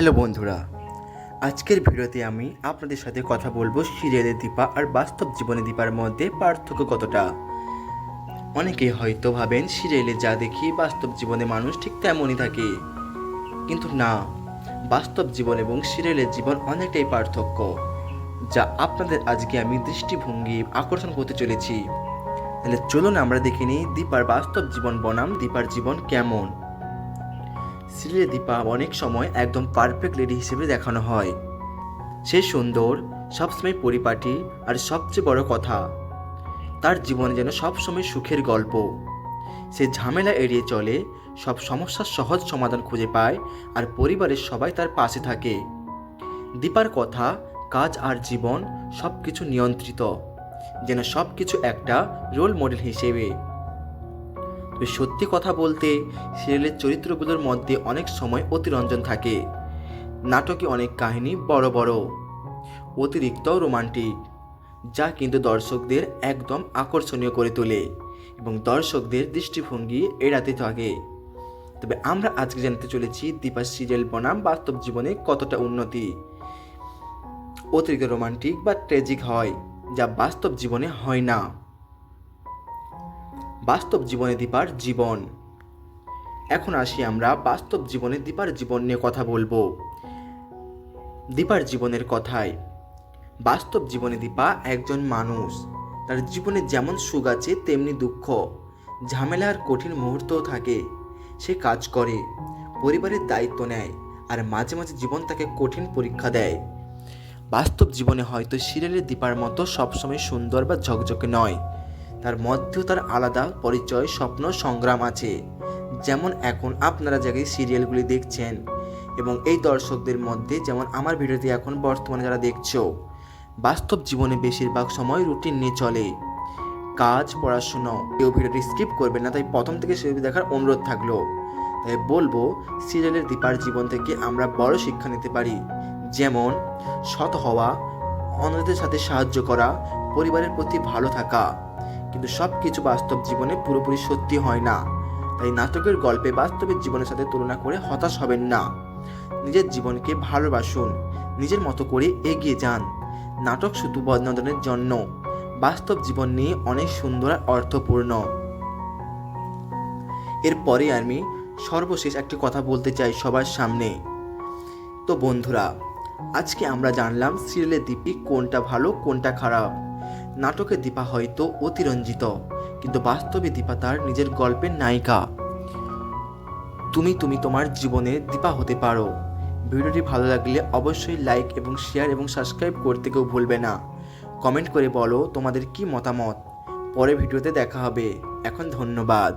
Hello বন্ধুরা, আজকের ভিডিওতে আমি আপনাদের সাথে কথা বলবো সিরিয়ালে দীপা আর বাস্তব জীবনে দীপার মধ্যে পার্থক্য কতটা। অনেকে হয়তো ভাবেন সিরিয়ালে যা দেখি বাস্তব জীবনে মানুষ ঠিক তেমনই থাকে, কিন্তু না, বাস্তব জীবন এবং সিরিয়ালের জীবন অনেকটাই পার্থক্য, যা আপনাদের আজকে আমি দৃষ্টিভঙ্গি আকর্ষণ করতে চলেছি। তাহলে চলুন আমরা দেখে নিই দীপার বাস্তব জীবন বনাম দীপার জীবন কেমন। সিরিয়ালে দীপা অনেক সময় একদম পারফেক্ট লেডি হিসেবে দেখানো হয়। সে সুন্দর, সবসময় পরিপাটি, আর সবচেয়ে বড় কথা, তার জীবনে যেন সবসময় সুখের গল্প। সে ঝামেলা এড়িয়ে চলে, সব সমস্যার সহজ সমাধান খুঁজে পায়, আর পরিবারের সবাই তার পাশে থাকে। দীপার কথা, কাজ আর জীবন সব কিছু নিয়ন্ত্রিত, যেন সব কিছু একটা রোল মডেল হিসেবে। তবে সত্যি কথা বলতে, সিরিয়ালের চরিত্রগুলোর মধ্যে অনেক সময় অতিরঞ্জন থাকে। নাটকে অনেক কাহিনী বড় বড়, অতিরিক্ত রোমান্টিক, যা কিন্তু দর্শকদের একদম আকর্ষণীয় করে তোলে এবং দর্শকদের দৃষ্টিভঙ্গি এড়াতে থাকে। তবে আমরা আজকে জানতে চলেছি দীপা সিরিয়াল বনাম বাস্তব জীবনে কতটা উন্নতি। অতিরিক্ত রোমান্টিক বা ট্র্যাজিক হয়, যা বাস্তব জীবনে হয় না। বাস্তব জীবনে দীপার জীবন। এখন আসি আমরা বাস্তব জীবনে দীপার জীবন নিয়ে কথা বলবো। দীপার জীবনের কথায়, বাস্তব জীবনে দীপা একজন মানুষ। তার জীবনে যেমন সুখ আছে তেমনি দুঃখ, ঝামেলা আর কঠিন মুহূর্তও থাকে। সে কাজ করে, পরিবারের দায়িত্ব নেয়, আর মাঝে মাঝে জীবন তাকে কঠিন পরীক্ষা দেয়। বাস্তব জীবনে হয়তো সিরিয়ালের দীপার মতো সবসময় সুন্দর বা ঝকঝকে নয়, তার মধ্যেও তার আলাদা পরিচয়, স্বপ্ন, সংগ্রাম আছে। যেমন এখন আপনারা জায়গায় সিরিয়ালগুলি দেখছেন, এবং এই দর্শকদের মধ্যে যেমন আমার ভিডিওতে এখন বর্তমানে যারা দেখছো, বাস্তব জীবনে বেশিরভাগ সময় রুটিন নিয়ে চলে, কাজ, পড়াশুনো। কেউ ভিডিওটি স্কিপ করবেন না, তাই প্রথম থেকে সেগুলি দেখার অনুরোধ থাকলো। তাই বলবো, সিরিয়ালের দীপার জীবন থেকে আমরা বড় শিক্ষা নিতে পারি, যেমন সৎ হওয়া, অন্যদের সাথে সাহায্য করা, পরিবারের প্রতি ভালো থাকা। কিন্তু সব কিছু বাস্তব জীবনে পুরোপুরি সত্যি হয় না, তাই নাটকের গল্পে বাস্তবের জীবনের সাথে তুলনা করে হতাশ হবেন না। নিজের জীবনকে ভালোবাসুন, নিজের মতো করে এগিয়ে যান। নাটক শুধু বিনোদনের জন্য, বাস্তব জীবন নিয়ে অনেক সুন্দর আর অর্থপূর্ণ। এরপরে আমি সর্বশেষ একটি কথা বলতে চাই সবার সামনে। তো বন্ধুরা, আজকে আমরা জানলাম সিরিয়ালের দীপি কোনটা ভালো কোনটা খারাপ। নাটকে দীপা হয়তো অতিরঞ্জিত, কিন্তু বাস্তবে দীপা তার নিজের গল্পের নায়িকা। তুমি তোমার জীবনে দীপা হতে পারো। ভিডিওটি ভালো লাগলে অবশ্যই লাইক এবং শেয়ার এবং সাবস্ক্রাইব করতে কেউ ভুলবে না। কমেন্ট করে বলো তোমাদের কি মতামত। পরে ভিডিওতে দেখা হবে। এখন ধন্যবাদ।